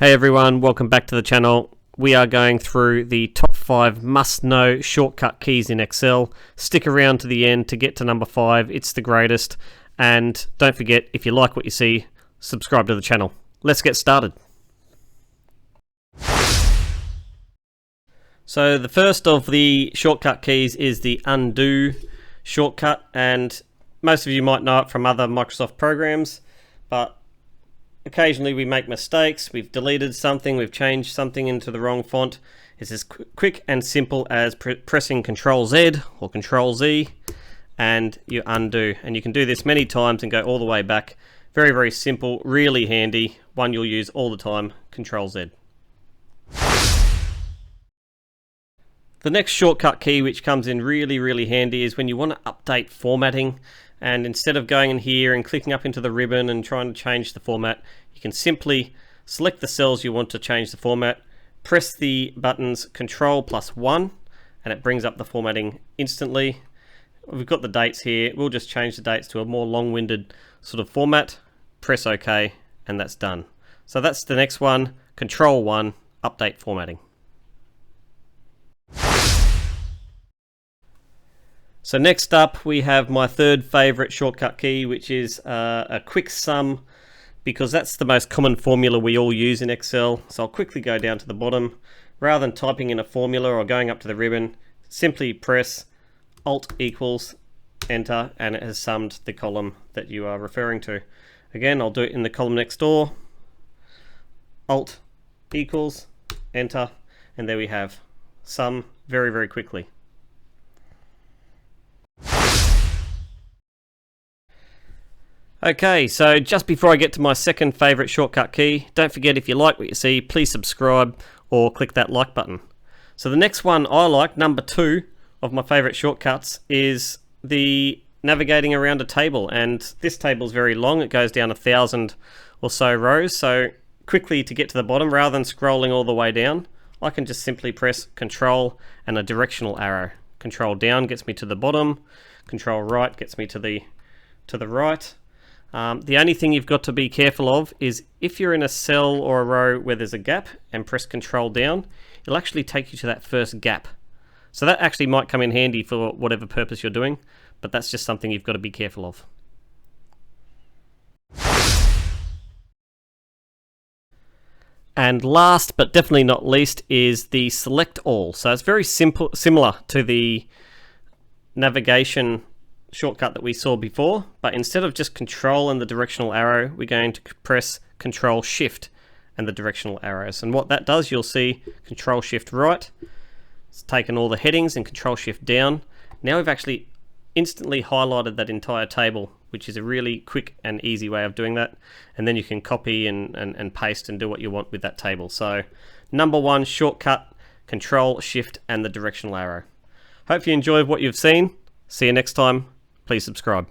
Hey everyone, welcome back to the channel. We are going through the top 5 must-know shortcut keys in Excel. Stick around to the end to get to number 5, it's the greatest. And don't forget, if you like what you see, subscribe to the channel. Let's get started. So the first of the shortcut keys is the undo shortcut, and most of you might know it from other Microsoft programs, but occasionally we make mistakes, we've deleted something, we've changed something into the wrong font. It's as quick and simple as pressing Ctrl Z or Ctrl Z and you undo. And you can do this many times and go all the way back. Very, very simple, really handy, one you'll use all the time, Ctrl Z. The next shortcut key which comes in really, really handy is when you want to update formatting. And instead of going in here and clicking up into the ribbon and trying to change the format, you can simply select the cells you want to change the format, press the buttons Ctrl+1, and it brings up the formatting instantly. We've got the dates here. We'll just change the dates to a more long-winded sort of format, press OK, and that's done. So that's the next one, Ctrl+1, update formatting. So next up we have my third favorite shortcut key, which is a quick sum, because that's the most common formula we all use in Excel. So I'll quickly go down to the bottom. Rather than typing in a formula or going up to the ribbon, simply press Alt equals Enter and it has summed the column that you are referring to. Again, I'll do it in the column next door. Alt equals Enter, and there we have sum very, very quickly. Okay, so just before I get to my second favorite shortcut key, don't forget, if you like what you see, please subscribe or click that like button. So the next one I like, number 2 of my favorite shortcuts, is the navigating around a table. And this table is very long, it goes down 1,000 or so rows. So quickly to get to the bottom, rather than scrolling all the way down, I can just simply press Control and a directional arrow. Control down gets me to the bottom, Control right gets me to the right. The only thing you've got to be careful of is if you're in a cell or a row where there's a gap and press Control down, it'll actually take you to that first gap. So that actually might come in handy for whatever purpose you're doing, but that's just something you've got to be careful of. And last but definitely not least is the select all. So it's very simple, similar to the navigation shortcut that we saw before, but instead of just Control and the directional arrow, we're going to press Control Shift and the directional arrows. And what that does, you'll see Control Shift right, it's taken all the headings, and Control Shift down. Now we've actually instantly highlighted that entire table, which is a really quick and easy way of doing that. And then you can copy and paste and do what you want with that table. So number 1 shortcut, Control Shift and the directional arrow. Hope you enjoyed what you've seen. See you next time. Please subscribe.